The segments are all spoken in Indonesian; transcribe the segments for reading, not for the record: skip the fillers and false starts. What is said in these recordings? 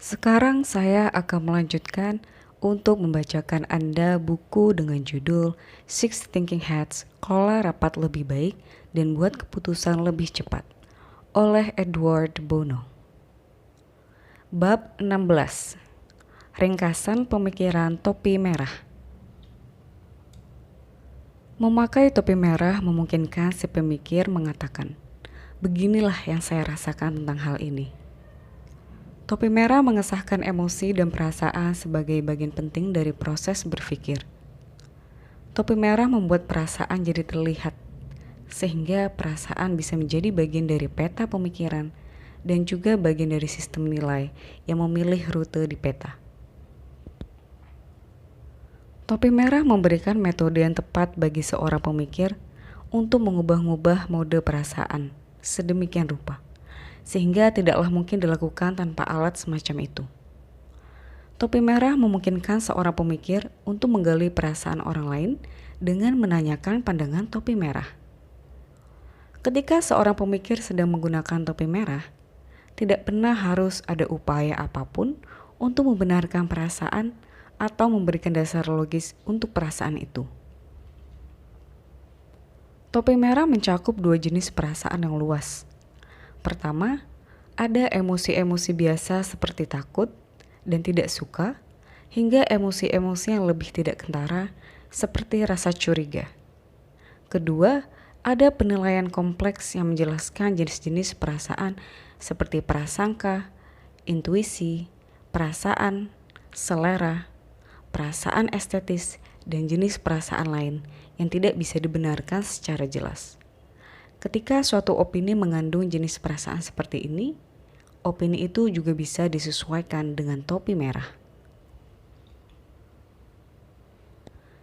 Sekarang saya akan melanjutkan untuk membacakan Anda buku dengan judul Six Thinking Hats, Kelola Rapat Lebih Baik dan Buat Keputusan Lebih Cepat oleh Edward Bono. Bab 16. Ringkasan Pemikiran Topi Merah. Memakai topi merah memungkinkan si pemikir mengatakan, "Beginilah yang saya rasakan tentang hal ini." Topi merah mengesahkan emosi dan perasaan sebagai bagian penting dari proses berpikir. Topi merah membuat perasaan jadi terlihat, sehingga perasaan bisa menjadi bagian dari peta pemikiran dan juga bagian dari sistem nilai yang memilih rute di peta. Topi merah memberikan metode yang tepat bagi seorang pemikir untuk mengubah-ubah mode perasaan sedemikian rupa, sehingga tidaklah mungkin dilakukan tanpa alat semacam itu. Topi merah memungkinkan seorang pemikir untuk menggali perasaan orang lain dengan menanyakan pandangan topi merah. Ketika seorang pemikir sedang menggunakan topi merah, tidak pernah harus ada upaya apapun untuk membenarkan perasaan atau memberikan dasar logis untuk perasaan itu. Topi merah mencakup dua jenis perasaan yang luas. Pertama, ada emosi-emosi biasa seperti takut dan tidak suka, hingga emosi-emosi yang lebih tidak kentara seperti rasa curiga. Kedua, ada penilaian kompleks yang menjelaskan jenis-jenis perasaan seperti prasangka, intuisi, perasaan, selera, perasaan estetis, dan jenis perasaan lain yang tidak bisa dibenarkan secara jelas. Ketika suatu opini mengandung jenis perasaan seperti ini, opini itu juga bisa disesuaikan dengan topi merah.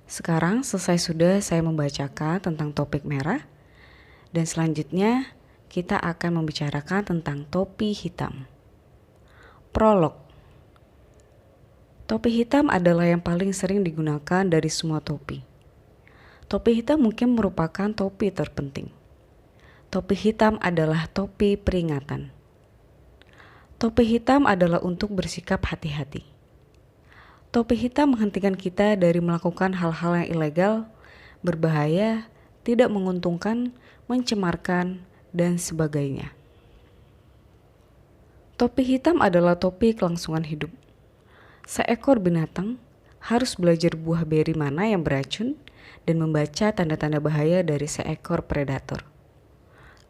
Sekarang selesai sudah saya membacakan tentang topik merah, dan selanjutnya kita akan membicarakan tentang topi hitam. Prolog. Topi hitam adalah yang paling sering digunakan dari semua topi. Topi hitam mungkin merupakan topi terpenting. Topi hitam adalah topi peringatan. Topi hitam adalah untuk bersikap hati-hati. Topi hitam menghentikan kita dari melakukan hal-hal yang ilegal, berbahaya, tidak menguntungkan, mencemarkan, dan sebagainya. Topi hitam adalah topi kelangsungan hidup. Seekor binatang harus belajar buah beri mana yang beracun dan membaca tanda-tanda bahaya dari seekor predator.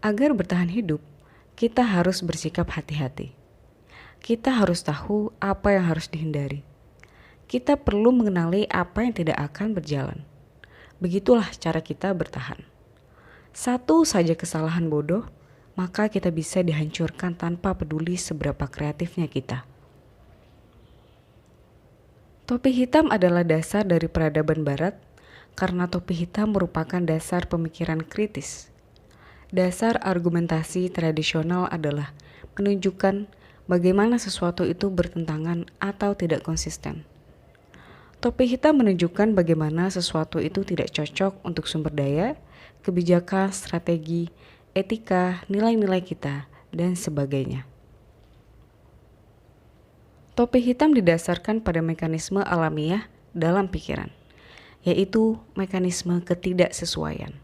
Agar bertahan hidup, kita harus bersikap hati-hati. Kita harus tahu apa yang harus dihindari. Kita perlu mengenali apa yang tidak akan berjalan. Begitulah cara kita bertahan. Satu saja kesalahan bodoh, maka kita bisa dihancurkan tanpa peduli seberapa kreatifnya kita. Topi hitam adalah dasar dari peradaban barat karena topi hitam merupakan dasar pemikiran kritis. Dasar argumentasi tradisional adalah menunjukkan bagaimana sesuatu itu bertentangan atau tidak konsisten. Topi hitam menunjukkan bagaimana sesuatu itu tidak cocok untuk sumber daya, kebijakan, strategi, etika, nilai-nilai kita, dan sebagainya. Topi hitam didasarkan pada mekanisme alamiah dalam pikiran, yaitu mekanisme ketidaksesuaian.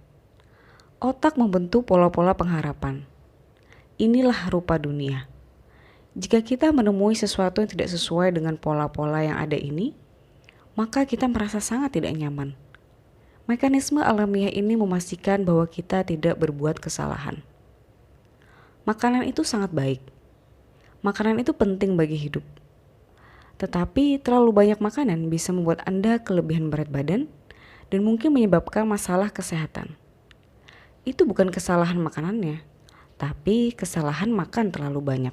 Otak membentuk pola-pola pengharapan. Inilah rupa dunia. Jika kita menemui sesuatu yang tidak sesuai dengan pola-pola yang ada ini, maka kita merasa sangat tidak nyaman. Mekanisme alamiah ini memastikan bahwa kita tidak berbuat kesalahan. Makanan itu sangat baik. Makanan itu penting bagi hidup. Tetapi terlalu banyak makanan bisa membuat Anda kelebihan berat badan dan mungkin menyebabkan masalah kesehatan. Itu bukan kesalahan makanannya, tapi kesalahan makan terlalu banyak.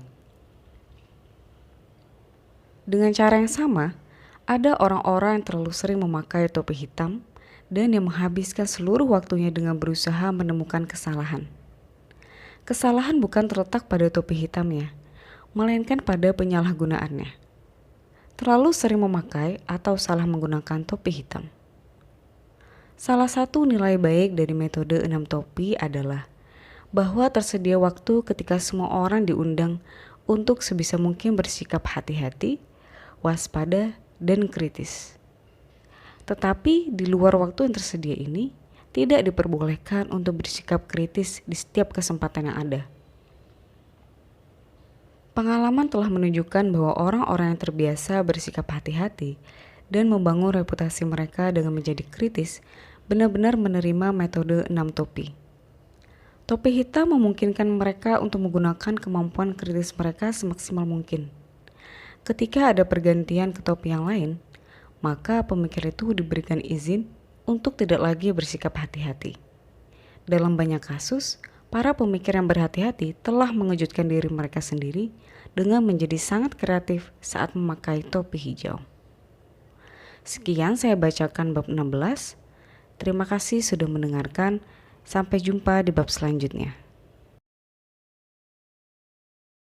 Dengan cara yang sama, ada orang-orang yang terlalu sering memakai topi hitam dan yang menghabiskan seluruh waktunya dengan berusaha menemukan kesalahan. Kesalahan bukan terletak pada topi hitamnya, melainkan pada penyalahgunaannya. Terlalu sering memakai atau salah menggunakan topi hitam. Salah satu nilai baik dari metode 6 topi adalah bahwa tersedia waktu ketika semua orang diundang untuk sebisa mungkin bersikap hati-hati, waspada, dan kritis. Tetapi di luar waktu yang tersedia ini, tidak diperbolehkan untuk bersikap kritis di setiap kesempatan yang ada. Pengalaman telah menunjukkan bahwa orang-orang yang terbiasa bersikap hati-hati dan membangun reputasi mereka dengan menjadi kritis benar-benar menerima metode 6 topi. Topi hitam memungkinkan mereka untuk menggunakan kemampuan kritis mereka semaksimal mungkin. Ketika ada pergantian ke topi yang lain, maka pemikir itu diberikan izin untuk tidak lagi bersikap hati-hati. Dalam banyak kasus, para pemikir yang berhati-hati telah mengejutkan diri mereka sendiri dengan menjadi sangat kreatif saat memakai topi hijau. Sekian saya bacakan bab 16. Terima kasih sudah mendengarkan. Sampai jumpa di bab selanjutnya.